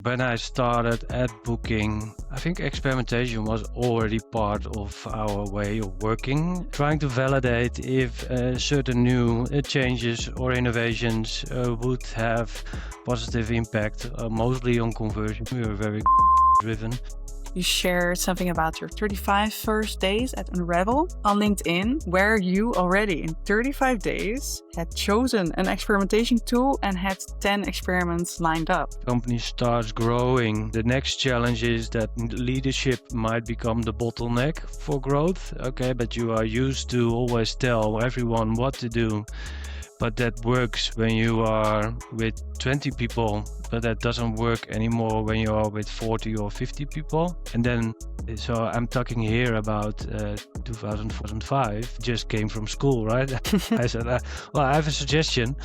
When I started at Booking, I think experimentation was already part of our way of working, trying to validate if certain new changes or innovations would have positive impact, mostly on conversion. We were very driven. You shared something about your 35 first days at Unravel on LinkedIn, where you already in 35 days had chosen an experimentation tool and had 10 experiments lined up. Company starts growing. The next challenge is that leadership might become the bottleneck for growth. Okay, but you are used to always tell everyone what to do. But that works when you are with 20 people, but that doesn't work anymore when you are with 40 or 50 people. And then, so I'm talking here about 2005, just came from school, right? I said, well, I have a suggestion.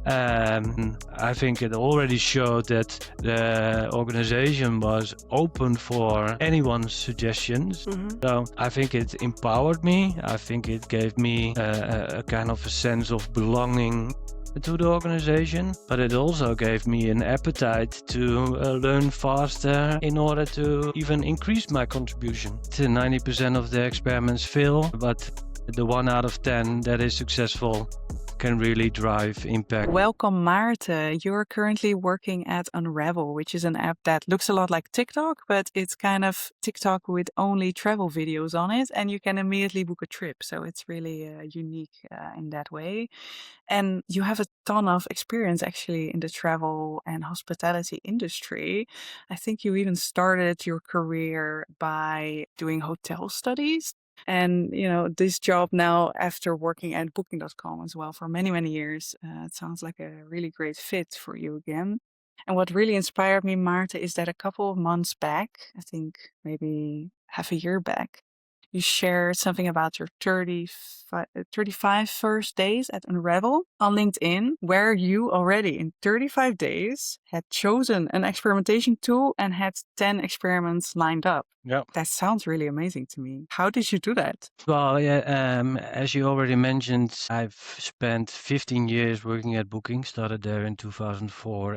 I think it already showed that the organization was open for anyone's suggestions. So I think it empowered me. I think it gave me a kind of a sense of belonging to the organization, but it also gave me an appetite to learn faster in order to even increase my contribution. 90% of the experiments fail, but the 1 out of 10 that is successful can really drive impact. Welcome, Maarten. You're currently working at Unravel, which is an app that looks a lot like TikTok, but it's kind of TikTok with only travel videos on it, and you can immediately book a trip. So it's really unique in that way. And you have a ton of experience actually in the travel and hospitality industry. I think you even started your career by doing hotel studies. And, this job now after working at booking.com as well for many, many years, it sounds like a really great fit for you again. And what really inspired me, Maarten, is that a couple of months back, I think maybe half a year back, you shared something about your 35 first days at Unravel on LinkedIn, where you already in 35 days had chosen an experimentation tool and had 10 experiments lined up. Yeah. That sounds really amazing to me. How did you do that? Well, yeah, as you already mentioned, I've spent 15 years working at Booking, started there in 2004.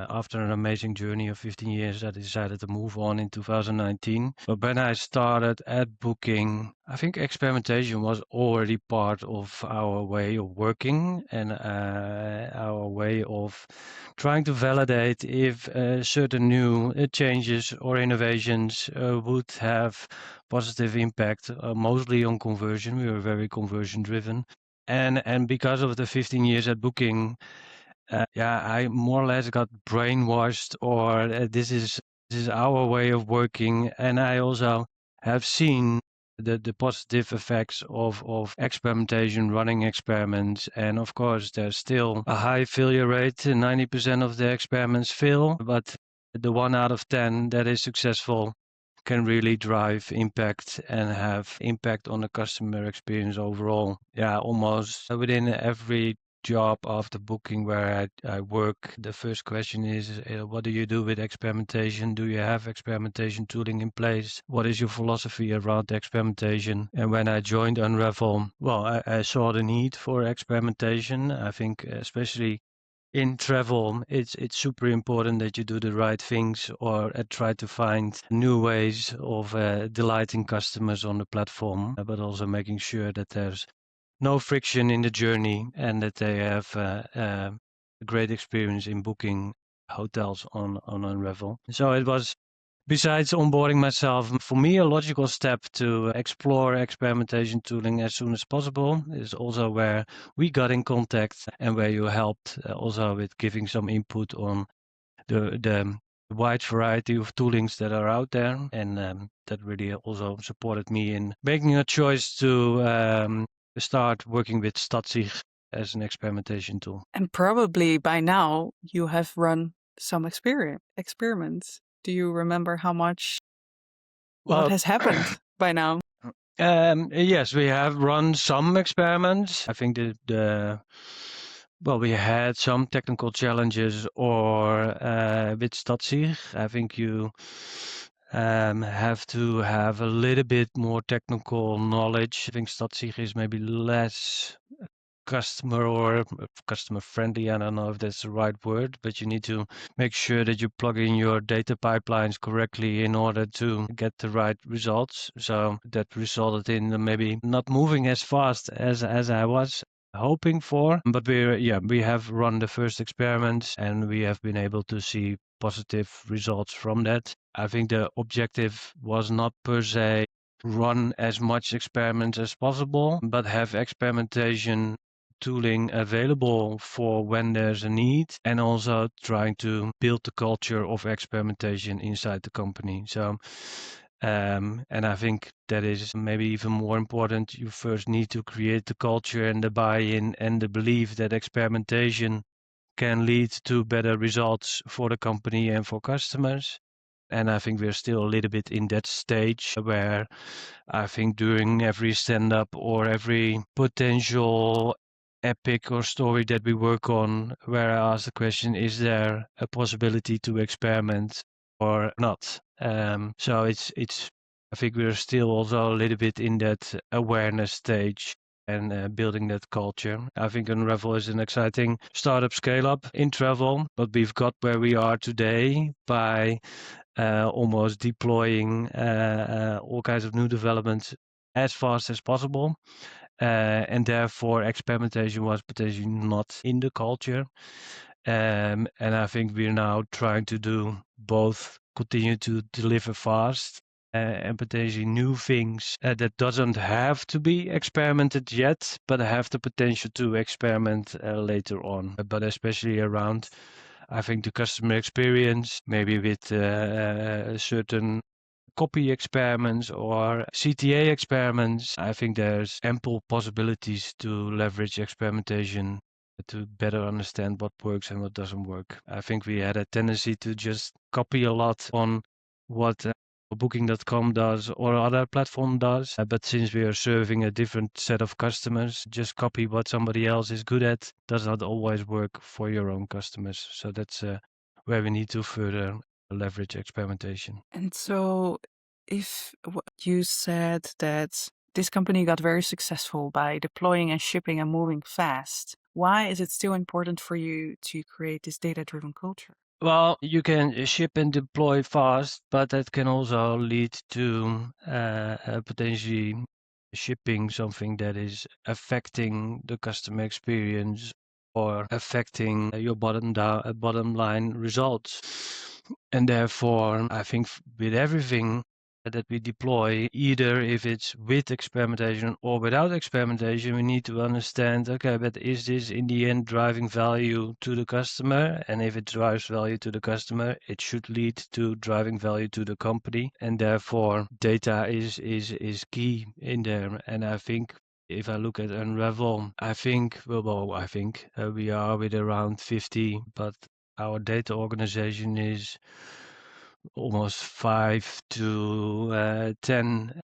After an amazing journey of 15 years, I decided to move on in 2019. But when I started at Booking, I think experimentation was already part of our way of working and our way of trying to validate if certain new changes or innovations would have positive impact, mostly on conversion. We were very conversion driven. And because of the 15 years at Booking, I more or less got brainwashed, or this is our way of working. And I also have seen the positive effects of experimentation, running experiments. And of course, there's still a high failure rate. 90% of the experiments fail, but the 1 out of 10 that is successful can really drive impact and have impact on the customer experience overall. Yeah, almost within every job after Booking where I work, the first question is, what do you do with experimentation? Do you have experimentation tooling in place? What is your philosophy around experimentation? And when I joined Unravel, well, I saw the need for experimentation. I think especially in travel, it's super important that you do the right things or try to find new ways of delighting customers on the platform, but also making sure that there's no friction in the journey and that they have a great experience in booking hotels on Unravel. So it was, besides onboarding myself, for me, a logical step to explore experimentation tooling as soon as possible. Is also where we got in contact and where you helped also with giving some input on the wide variety of toolings that are out there. And that really also supported me in making a choice to start working with Stadsig as an experimentation tool. And probably by now you have run some experiments. Do you remember how much? What has happened by now? Yes, we have run some experiments. I think we had some technical challenges or with Stadsig. I think you have to have a little bit more technical knowledge. I think Stadsig is maybe less customer or customer friendly. I don't know if that's the right word, but you need to make sure that you plug in your data pipelines correctly in order to get the right results. So that resulted in maybe not moving as fast as I was hoping for, but we have run the first experiments and we have been able to see positive results from that. I think the objective was not per se run as much experiments as possible, but have experimentation tooling available for when there's a need, and also trying to build the culture of experimentation inside the company. So and I think that is maybe even more important. You first need to create the culture and the buy-in and the belief that experimentation can lead to better results for the company and for customers. And I think we're still a little bit in that stage where I think during every stand-up or every potential epic or story that we work on, where I ask the question, is there a possibility to experiment or not? So it's I think we're still also a little bit in that awareness stage and building that culture. I think Unravel is an exciting startup scale up in travel, but we've got where we are today by almost deploying all kinds of new developments as fast as possible. And therefore, experimentation was potentially not in the culture. And I think we're now trying to do both, continue to deliver fast and potentially new things that doesn't have to be experimented yet, but have the potential to experiment later on. But especially around, I think, the customer experience, maybe with certain copy experiments or CTA experiments. I think there's ample possibilities to leverage experimentation to better understand what works and what doesn't work. I think we had a tendency to just copy a lot on what Booking.com does or other platform does. But since we are serving a different set of customers, just copy what somebody else is good at does not always work for your own customers. So that's where we need to further leverage experimentation. And so, if you said that this company got very successful by deploying and shipping and moving fast, why is it still important for you to create this data-driven culture? Well, you can ship and deploy fast, but that can also lead to potentially shipping something that is affecting the customer experience or affecting your bottom line results. And therefore, I think with everything that we deploy, either if it's with experimentation or without experimentation, we need to understand, okay, but is this in the end driving value to the customer? And if it drives value to the customer, it should lead to driving value to the company. And therefore, data is key in there. And I think if I look at Unravel, I think we are with around 50, but our data organization is almost 5 to 10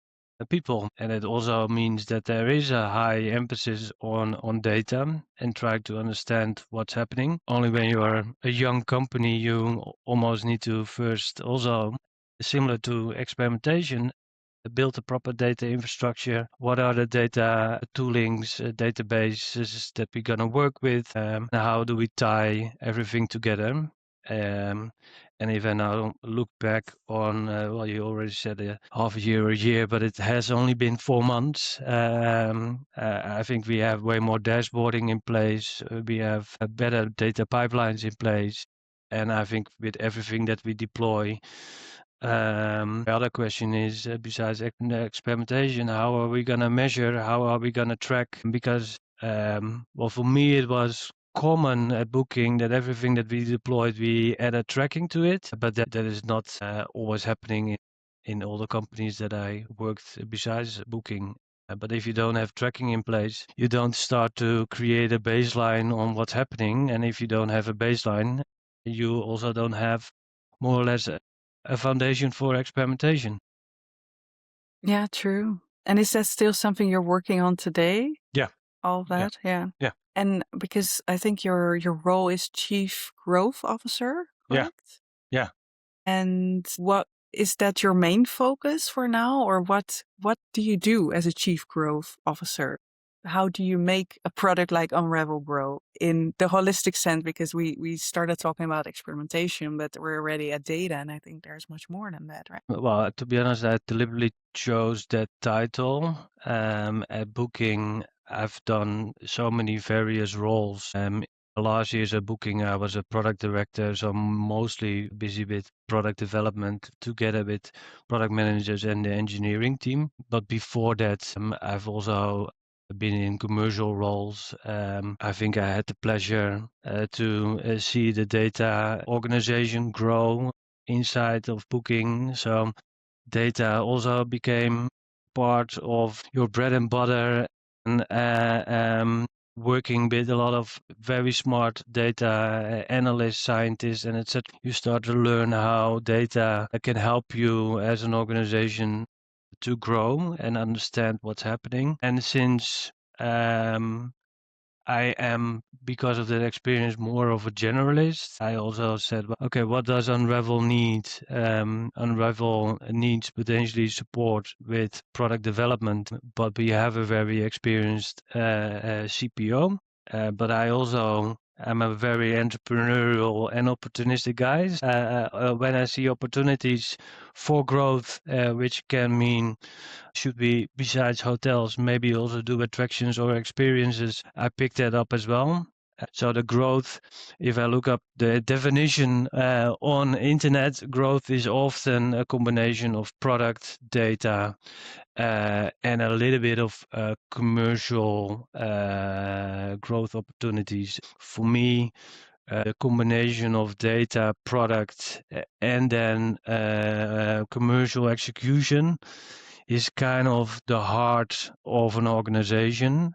people. And it also means that there is a high emphasis on data and try to understand what's happening. Only when you are a young company, you almost need to first also, similar to experimentation, build a proper data infrastructure. What are the data toolings, databases that we're going to work with? How do we tie everything together? And if I now look back on, well, you already said a half a year or a year, but it has only been 4 months. I think we have way more dashboarding in place. We have better data pipelines in place. And I think with everything that we deploy, the other question is, besides experimentation, how are we going to measure? How are we going to track? Because, well, for me, it was common at Booking that everything that we deployed, we added tracking to it, but that is not always happening in all the companies that I worked besides Booking. But if you don't have tracking in place, you don't start to create a baseline on what's happening. And if you don't have a baseline, you also don't have more or less a foundation for experimentation. Yeah, true. And is that still something you're working on today? Yeah. All of Yeah. that? Yeah. Yeah. And because I think your role is Chief Growth Officer, Yeah. correct? Yeah. And what is that your main focus for now, or what do you do as a Chief Growth Officer? how do you make a product like Unravel grow in the holistic sense? Because we started talking about experimentation, but we're already at data, and I think there's much more than that, right? Well, to be honest, I deliberately chose that title. At Booking, I've done so many various roles. Last year's at Booking, I was a product director, so mostly busy with product development together with product managers and the engineering team. But before that, I've also been in commercial roles. I think I had the pleasure to see the data organization grow inside of Booking. So data also became part of your bread and butter, and working with a lot of very smart data analysts, scientists, and etc. You start to learn how data can help you as an organization to grow and understand what's happening. And since I am, because of that experience, more of a generalist. I also said, well, okay, what does Unravel need? Unravel needs potentially support with product development, but we have a very experienced CPO. But I also am a very entrepreneurial and opportunistic guy. When I see opportunities for growth, which can mean should we, besides hotels, maybe also do attractions or experiences? I picked that up as well. So the growth, if I look up the definition on internet, growth is often a combination of product, data, and a little bit of commercial growth opportunities. For me, the combination of data, product, and then commercial execution is kind of the heart of an organization.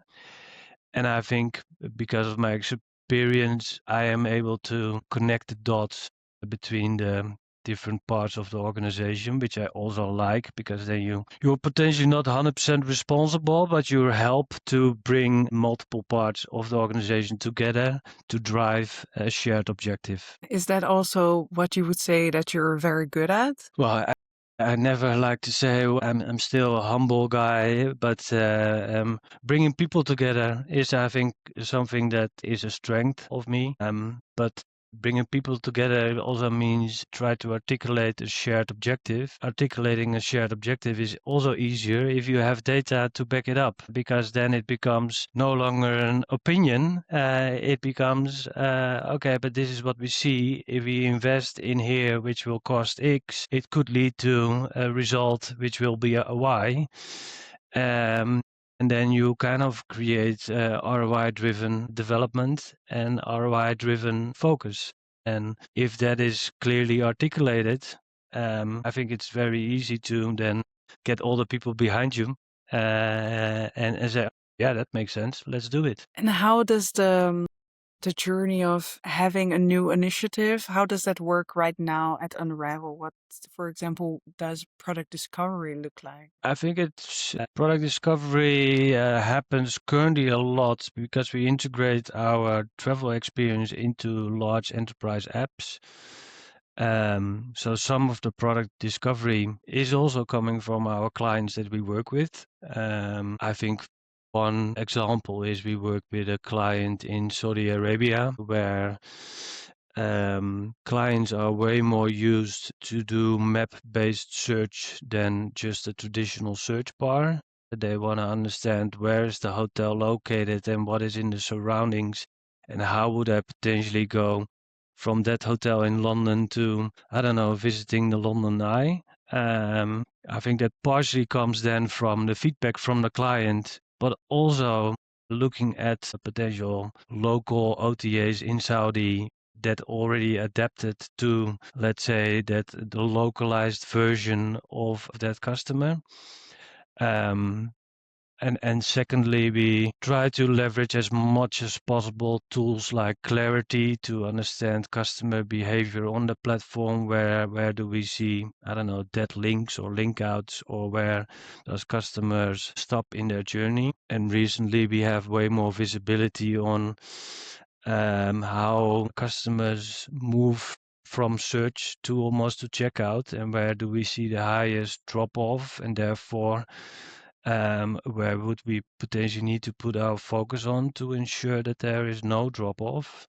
And I think because of my experience, I am able to connect the dots between the different parts of the organization, which I also like, because then you're potentially not 100% responsible, but you help to bring multiple parts of the organization together to drive a shared objective. Is that also what you would say that you're very good at? Well, I never like to say I'm still a humble guy, but bringing people together is, I think, something that is a strength of me. But bringing people together also means try to articulate a shared objective. Articulating a shared objective is also easier if you have data to back it up, because then it becomes no longer an opinion. It becomes, okay, but this is what we see. If we invest in here, which will cost X, it could lead to a result which will be a Y. And then you kind of create ROI-driven development and ROI-driven focus. And if that is clearly articulated, I think it's very easy to then get all the people behind you and say, yeah, that makes sense. Let's do it. And how does the journey of having a new initiative, how does that work right now at Unravel? What, for example, does product discovery look like? I think it's product discovery happens currently a lot because we integrate our travel experience into large enterprise apps. So some of the product discovery is also coming from our clients that we work with. I think one example is we work with a client in Saudi Arabia where clients are way more used to do map-based search than just a traditional search bar. They want to understand where is the hotel located and what is in the surroundings, and how would I potentially go from that hotel in London to, I don't know, visiting the London Eye. I think that partially comes then from the feedback from the client, but also looking at potential local OTAs in Saudi that already adapted to, let's say, that the localized version of that customer. And secondly, we try to leverage as much as possible tools like Clarity to understand customer behavior on the platform. Where do we see, I don't know, dead links or link outs, or where does customers stop in their journey? And recently we have way more visibility on how customers move from search to almost to checkout, and where do we see the highest drop off, and therefore where would we potentially need to put our focus on to ensure that there is no drop off.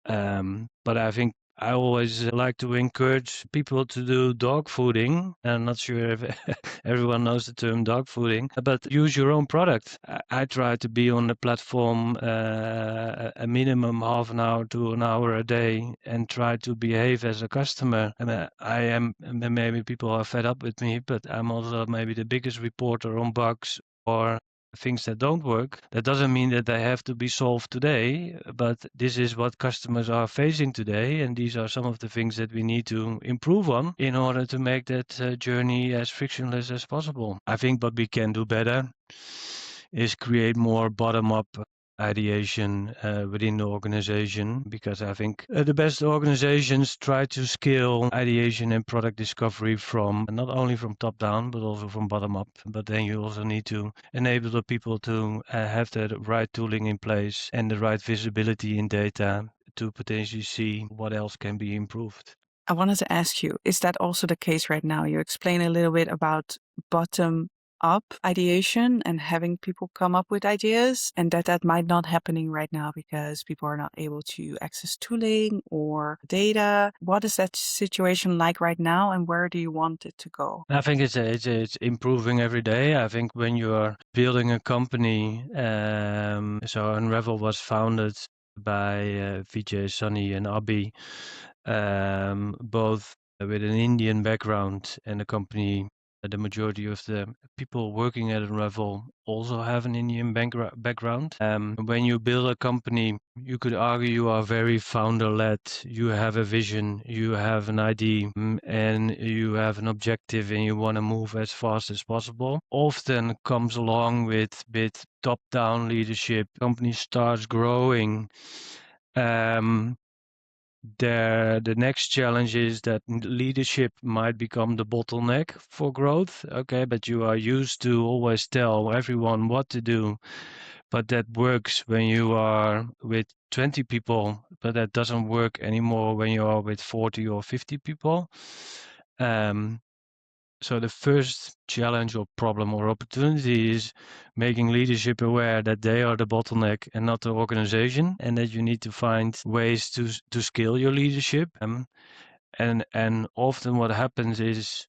But I think I always like to encourage people to do dog fooding. I'm not sure if everyone knows the term dog fooding, but use your own product. I try to be on the platform a minimum half an hour to an hour a day and try to behave as a customer. And I am, maybe people are fed up with me, but I'm also maybe the biggest reporter on bugs or things that don't work. That doesn't mean that they have to be solved today, but this is what customers are facing today, and these are some of the things that we need to improve on in order to make that journey as frictionless as possible. I think what we can do better is create more bottom-up ideation within the organization, because I think the best organizations try to scale ideation and product discovery from not only from top down but also from bottom up. But then you also need to enable the people to have the right tooling in place and the right visibility in data to potentially see what else can be improved. I wanted to ask you, is that also the case right now? You explain a little bit about bottom up ideation and having people come up with ideas, and that might not happening right now because people are not able to access tooling or data. What is that situation like right now, and where do you want it to go? I think it's improving every day. I think when you are building a company, so Unravel was founded by Vijay, Sunny, and Abhi, both with an Indian background, and the company. The majority of the people working at Unravel also have an Indian background. When you build a company, you could argue you are very founder-led. You have a vision, you have an idea, and you have an objective, and you want to move as fast as possible. Often comes along with top-down leadership. Company starts growing. The next challenge is that leadership might become the bottleneck for growth. Okay, but you are used to always tell everyone what to do, but that works when you are with 20 people, but that doesn't work anymore when you are with 40 or 50 people. So the first challenge or problem or opportunity is making leadership aware that they are the bottleneck and not the organization, and that you need to find ways to scale your leadership. And often what happens is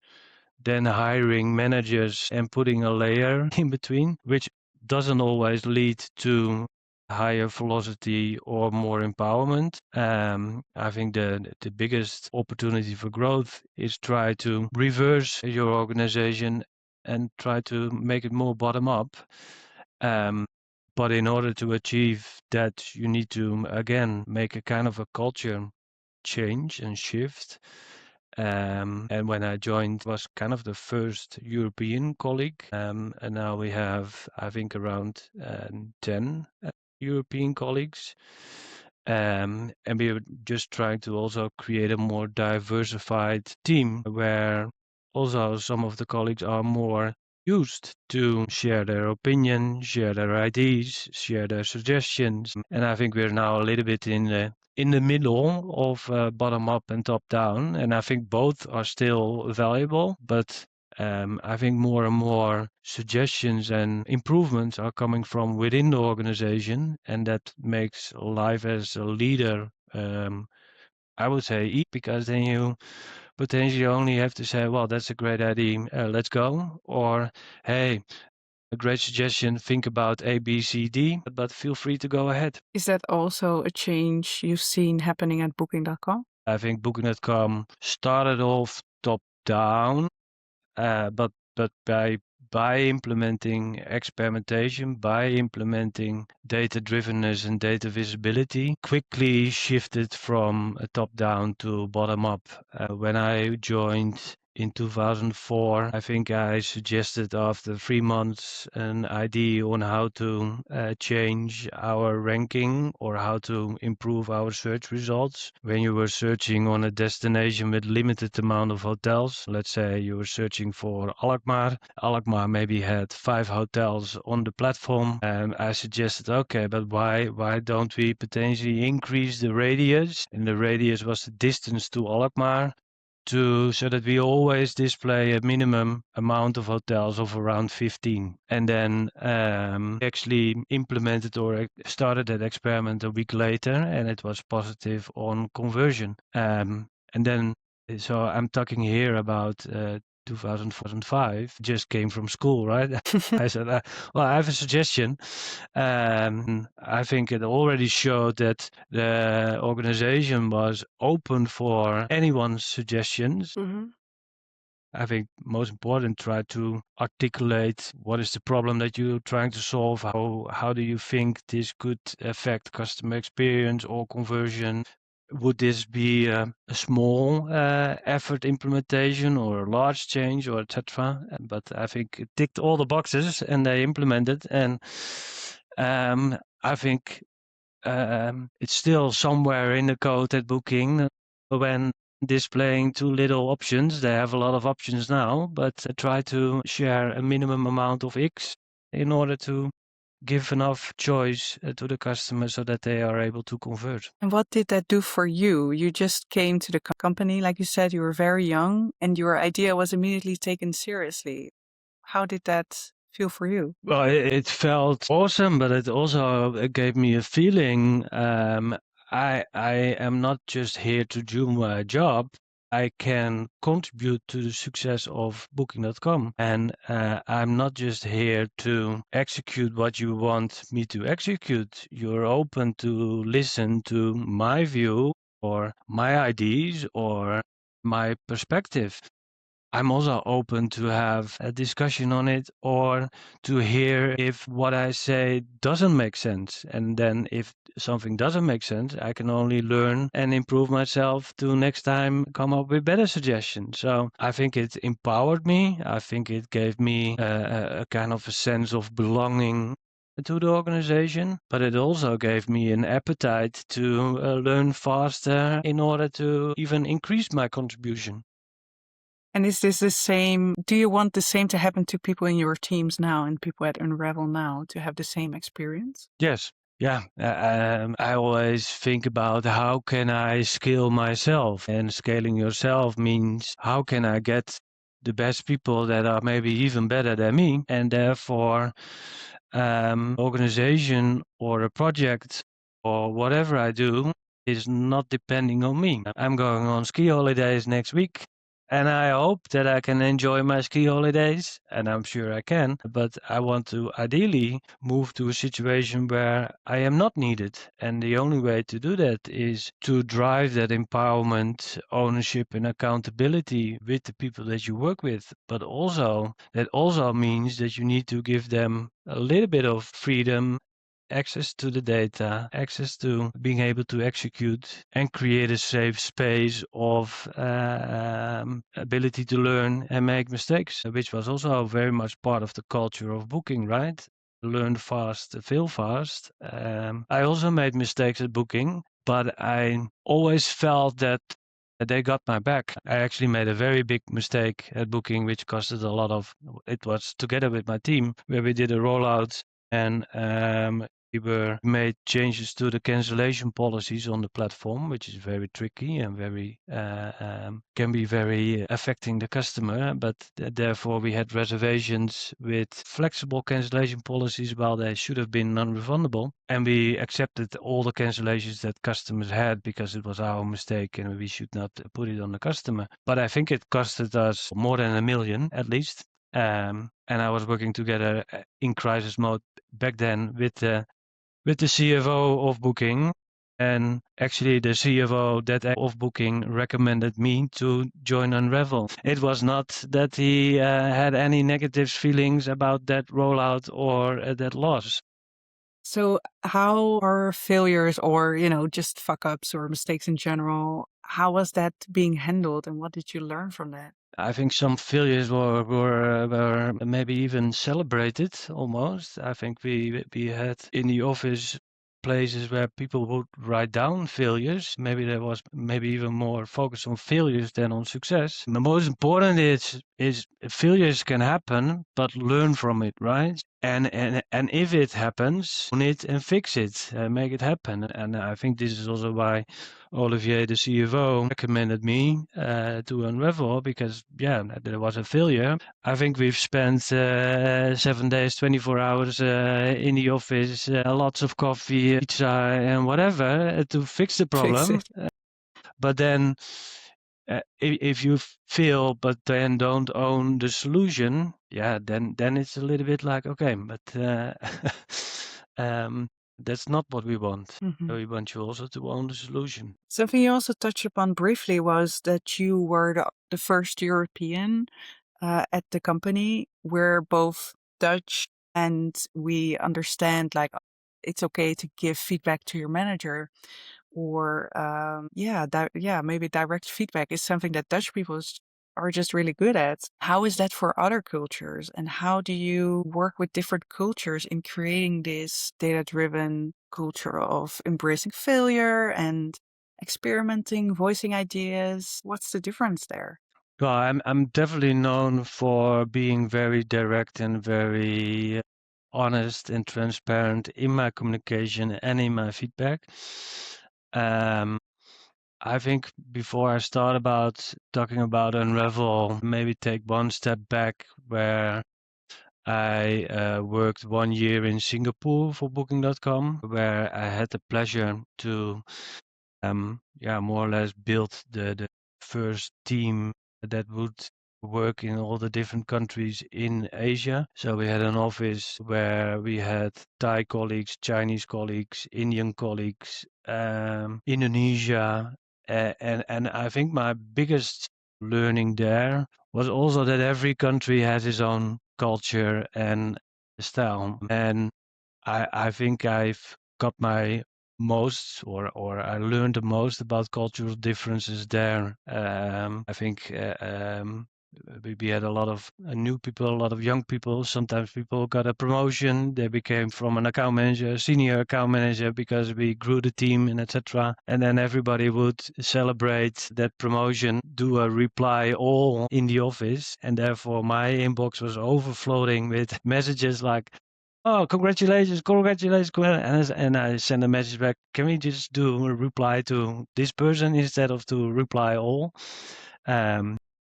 then hiring managers and putting a layer in between, which doesn't always lead to higher velocity or more empowerment. I think the biggest opportunity for growth is try to reverse your organization and try to make it more bottom up. But in order to achieve that, you need to again make a kind of a culture change and shift. And when I joined, was kind of the first European colleague, and now we have, I think, around 10 European colleagues. And we are just trying to also create a more diversified team where also some of the colleagues are more used to share their opinion, share their ideas, share their suggestions. And I think we're now a little bit in the middle of bottom up and top down. And I think both are still valuable, but I think more and more suggestions and improvements are coming from within the organization, and that makes life as a leader, I would say, easy, because then you potentially only have to say, well, that's a great idea, let's go, or hey, a great suggestion, think about A, B, C, D, but feel free to go ahead. Is that also a change you've seen happening at Booking.com? I think Booking.com started off top down, but by implementing experimentation, by implementing data drivenness and data visibility, quickly shifted from a top down to bottom up. When I joined in 2004, I think I suggested after 3 months an idea on how to change our ranking or how to improve our search results. When you were searching on a destination with limited amount of hotels, let's say you were searching for Alkmaar. Alkmaar maybe had 5 hotels on the platform, and I suggested, okay, but why don't we potentially increase the radius? And the radius was the distance to Alkmaar. so that we always display a minimum amount of hotels of around 15. And then actually implemented or started that experiment a week later, and it was positive on conversion. And then, so I'm talking here about 2005, just came from school, right? I said, well, I have a suggestion. I think it already showed that the organization was open for anyone's suggestions. Mm-hmm. I think most important, try to articulate what is the problem that you're trying to solve. How do you think this could affect customer experience or conversion? Would this be a small effort implementation or a large change or etc.? But I think it ticked all the boxes and they implemented. And I think it's still somewhere in the code at Booking when displaying too little options. They have a lot of options now, but try to share a minimum amount of X in order to give enough choice to the customer so that they are able to convert. And what did that do for you? You just came to the company, like you said, you were very young, and your idea was immediately taken seriously. How did that feel for you? Well, it felt awesome, but it also gave me a feeling. I am not just here to do my job. I can contribute to the success of Booking.com. And I'm not just here to execute what you want me to execute. You're open to listen to my view or my ideas or my perspective. I'm also open to have a discussion on it or to hear if what I say doesn't make sense. And then if something doesn't make sense, I can only learn and improve myself to next time come up with better suggestions. So I think it empowered me. I think it gave me a kind of a sense of belonging to the organization, but it also gave me an appetite to learn faster in order to even increase my contribution. And is this the same? Do you want the same to happen to people in your teams now and people at Unravel now to have the same experience? Yes. Yeah. I always think about how can I scale myself, and scaling yourself means how can I get the best people that are maybe even better than me, and therefore organization or a project or whatever I do is not depending on me. I'm going on ski holidays next week. And I hope that I can enjoy my ski holidays, and I'm sure I can. But I want to ideally move to a situation where I am not needed. And the only way to do that is to drive that empowerment, ownership, and accountability with the people that you work with. But also, that also means that you need to give them a little bit of freedom, access to the data, access to being able to execute and create a safe space of ability to learn and make mistakes, which was also very much part of the culture of Booking, right? Learn fast, fail fast. I also made mistakes at Booking, but I always felt that they got my back. I actually made a very big mistake at Booking, which costed a lot of, it was together with my team, where we did a rollout and we made changes to the cancellation policies on the platform, which is very tricky and very can be very affecting the customer. But therefore, we had reservations with flexible cancellation policies while they should have been non-refundable, and we accepted all the cancellations that customers had because it was our mistake and we should not put it on the customer. But I think it costed us more than 1 million at least. And I was working together in crisis mode back then with the CFO of Booking. And actually, the CFO of Booking recommended me to join Unravel. It was not that he had any negative feelings about that rollout or that loss. So how are failures or, just fuck ups or mistakes in general, how was that being handled and what did you learn from that? I think some failures were maybe even celebrated almost. I think we had in the office places where people would write down failures. Maybe there was maybe even more focus on failures than on success. The most important is failures can happen, but learn from it, right? And if it happens, own it and fix it, make it happen. And I think this is also why Olivier, the CFO, recommended me to Unravel, because there was a failure. I think we've spent 7 days, 24 hours in the office, lots of coffee, pizza, and whatever to fix the Fix problem. it. But then if you fail but then don't own the solution, then it's a little bit like, okay, but that's not what we want. Mhm. We want you also to own the solution. Something you also touched upon briefly was that you were the first European at the company. We're both Dutch, and we understand like it's okay to give feedback to your manager, or maybe direct feedback is something that Dutch people are just really good at. How is that for other cultures, and how do you work with different cultures in creating this data-driven culture of embracing failure and experimenting, voicing ideas? What's the difference there? Well, I'm definitely known for being very direct and very honest and transparent in my communication and in my feedback. I think before I start about talking about Unravel, maybe take one step back, where I worked 1 year in Singapore for Booking.com, where I had the pleasure to more or less build the first team that would work in all the different countries in Asia. So we had an office where we had Thai colleagues, Chinese colleagues, Indian colleagues, Indonesia, and I think my biggest learning there was also that every country has its own culture and style. And I think I've got my most, or I learned the most about cultural differences there. I think we had a lot of new people, a lot of young people. Sometimes people got a promotion. They became from an account manager, senior account manager, because we grew the team and etc. And then everybody would celebrate that promotion, do a reply all in the office. And therefore my inbox was overflowing with messages like, "Oh, congratulations, congratulations." And I send a message back, "Can we just do a reply to this person instead of to reply all?"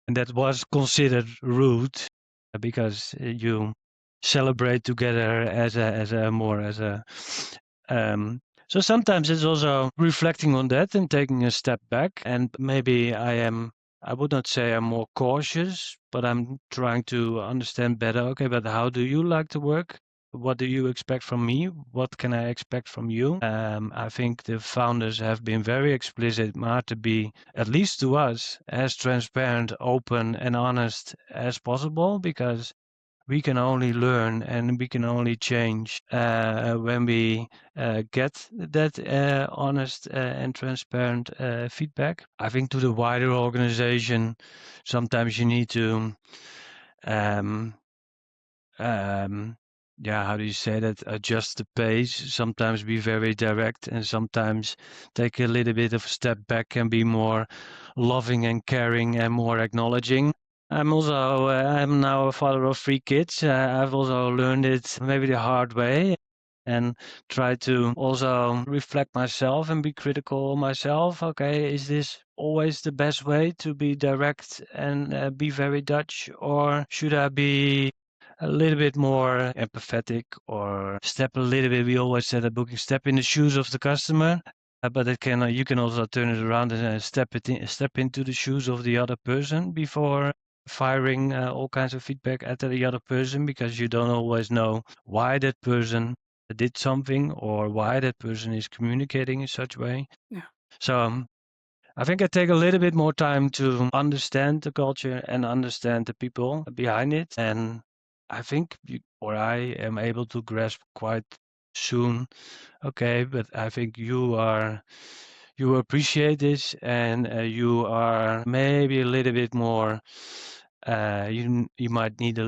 And that was considered rude, because you celebrate together um, so sometimes it's also reflecting on that and taking a step back. And maybe I would not say I'm more cautious, but I'm trying to understand better. Okay, but how do you like to work? What do you expect from me? What can I expect from you? I think the founders have been very explicit, Maarten, to be, at least to us, as transparent, open, and honest as possible, because we can only learn and we can only change when we get that honest and transparent feedback. I think to the wider organization, sometimes you need to how do you say that? Adjust the pace, sometimes be very direct, and sometimes take a little bit of a step back and be more loving and caring and more acknowledging. I'm now a father of 3 kids. I've also learned it maybe the hard way, and try to also reflect myself and be critical of myself. Okay, is this always the best way to be direct and be very Dutch, or should I be a little bit more empathetic, or step a little bit? We always said at Booking, step in the shoes of the customer. But you can also turn it around and step into the shoes of the other person before firing all kinds of feedback at the other person, because you don't always know why that person did something or why that person is communicating in such way. Yeah. So I think I take a little bit more time to understand the culture and understand the people behind it. And I think I am able to grasp quite soon, okay, but I think you appreciate this, and you are maybe a little bit more, you might need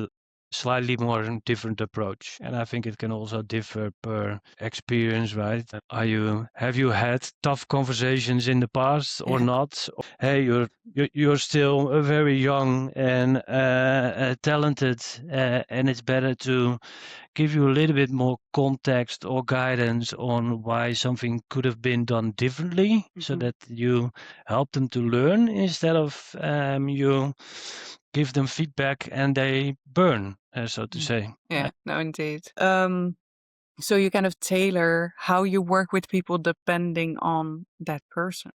slightly more different approach. And I think it can also differ per experience, right? Have you had tough conversations in the past or not? Hey, you're still very young and talented, and it's better to give you a little bit more context or guidance on why something could have been done differently, so that you help them to learn instead of you give them feedback and they burn, so to say. Yeah, no, indeed. So you kind of tailor how you work with people depending on that person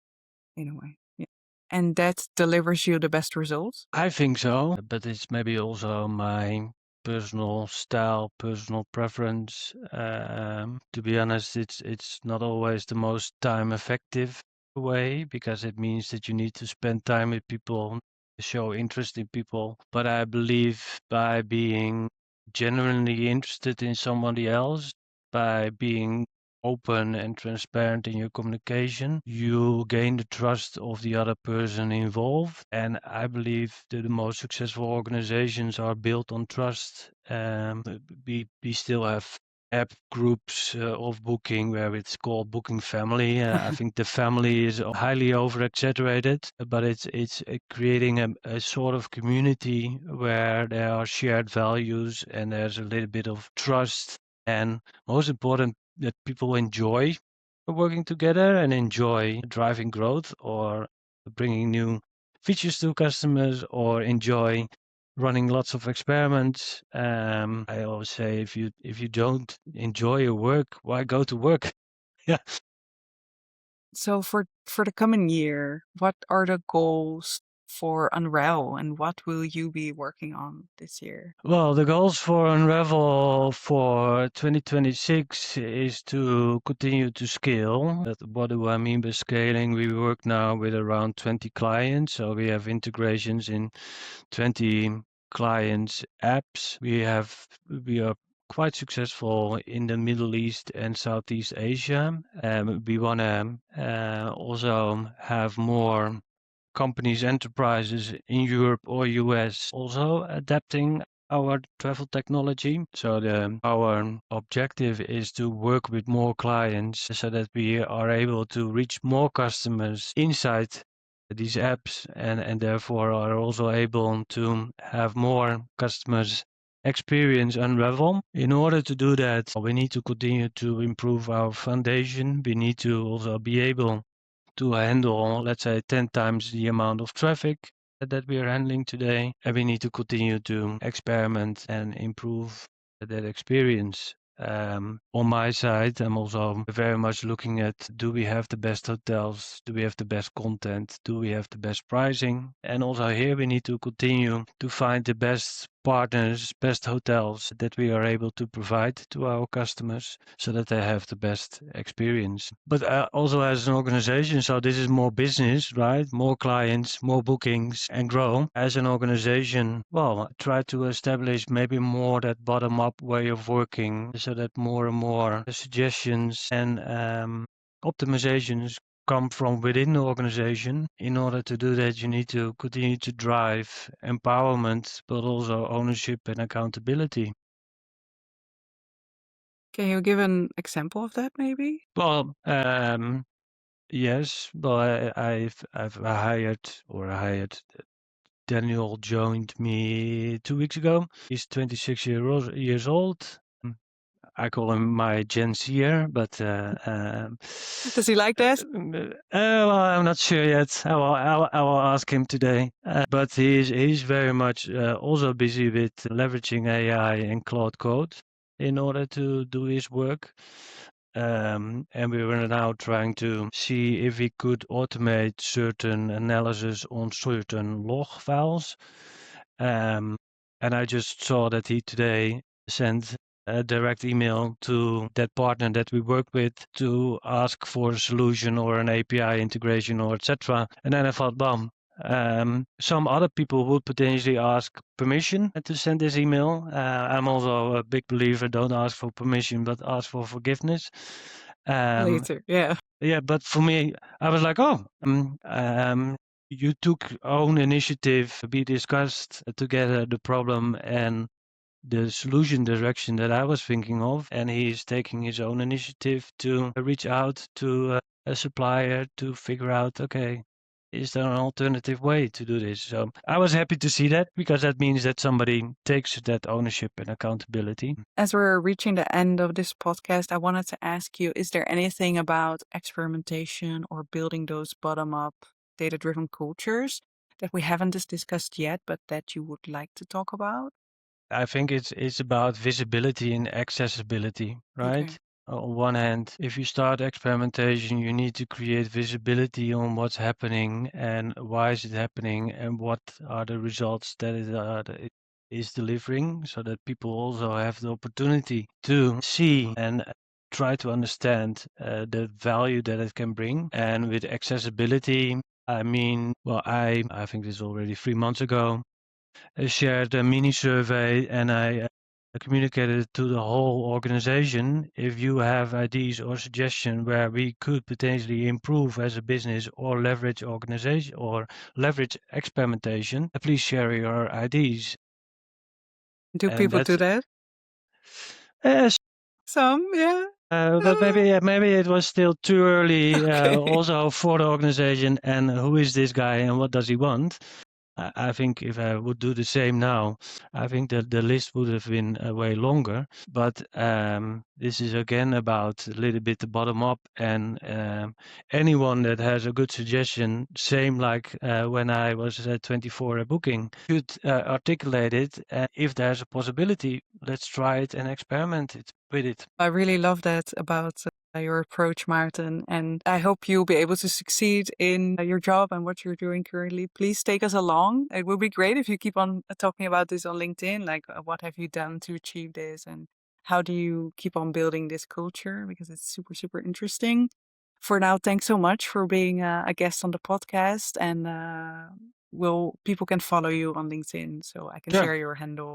in a way. Yeah. And that delivers you the best results? I think so, but it's maybe also my personal style, personal preference. To be honest, it's not always the most time effective way, because it means that you need to spend time with people, show interest in people. But I believe by being genuinely interested in somebody else, by being open and transparent in your communication, you gain the trust of the other person involved. And I believe that the most successful organizations are built on trust. We still have app groups of booking where it's called booking family. I think the family is highly over exaggerated, but it's creating a sort of community where there are shared values and there's a little bit of trust, and most important, that people enjoy working together and enjoy driving growth or bringing new features to customers or enjoy running lots of experiments. I always say, if you don't enjoy your work, why go to work? Yeah. So for the coming year, what are the goals for Unravel and what will you be working on this year? Well, the goals for Unravel for 2026 is to continue to scale. What do I mean by scaling? We work now with around 20 clients, so we have integrations in 20 clients' apps. We are quite successful in the Middle East and Southeast Asia. We want to also have more companies, enterprises in Europe or US also adapting our travel technology. So our objective is to work with more clients so that we are able to reach more customers inside these apps, and therefore are also able to have more customers experience Unravel. In order to do that, we need to continue to improve our foundation. We need to also be able to handle, let's say, 10 times the amount of traffic that we are handling today. And we need to continue to experiment and improve that experience. On my side, I'm also very much looking at, do we have the best hotels? Do we have the best content? Do we have the best pricing? And also here we need to continue to find the best partners, best hotels that we are able to provide to our customers so that they have the best experience. But also as an organization, so this is more business, right? More clients, more bookings, and grow. As an organization, well, try to establish maybe more that bottom-up way of working so that more and more suggestions and optimizations come from within the organization. In order to do that, you need to continue to drive empowerment, but also ownership and accountability. Can you give an example of that maybe? Well, yes. Well, I've hired. Daniel joined me 2 weeks ago. He's 26 years old. I call him my Gen Zer, but Does he like that? well, I'm not sure yet. I will ask him today. But he's very much also busy with leveraging AI and Cloud Code in order to do his work. And we were now trying to see if we could automate certain analysis on certain log files. And I just saw that he today sent a direct email to that partner that we work with to ask for a solution or an API integration or etc. And then I thought, bam, some other people would potentially ask permission to send this email. I'm also a big believer, don't ask for permission, but ask for forgiveness. Later, yeah. Yeah, but for me, I was like, oh, you took own initiative, we discussed together the problem, and the solution direction that I was thinking of, and he's taking his own initiative to reach out to a supplier to figure out, okay, is there an alternative way to do this? So I was happy to see that, because that means that somebody takes that ownership and accountability. As we're reaching the end of this podcast, I wanted to ask you, is there anything about experimentation or building those bottom-up data-driven cultures that we haven't discussed yet, but that you would like to talk about? I think it's about visibility and accessibility, right? Okay. On one hand, if you start experimentation, you need to create visibility on what's happening and why is it happening and what are the results that it is delivering, so that people also have the opportunity to see and try to understand the value that it can bring. And with accessibility, I mean, well, I think this is already 3 months ago. I shared a mini survey and I communicated it to the whole organization. If you have ideas or suggestions where we could potentially improve as a business or leverage organization or leverage experimentation, please share your ideas. Do And people do that's that? yes. Some, yeah. But maybe it was still too early Okay. also for the organization, and who is this guy and what does he want? I think if I would do the same now, I think that the list would have been way longer. But this is again about a little bit the bottom up, and anyone that has a good suggestion, same like when I was at 24 a booking, should articulate it. If there's a possibility, let's try it and experiment it with it. I really love that about your approach, Maarten, and I hope you'll be able to succeed in your job and what you're doing currently. Please take us along. It would be great if you keep on talking about this on LinkedIn, like what have you done to achieve this and how do you keep on building this culture, because it's super, super interesting. For now, thanks so much for being a guest on the podcast, and people can follow you on LinkedIn, so I can Sure. share your handle.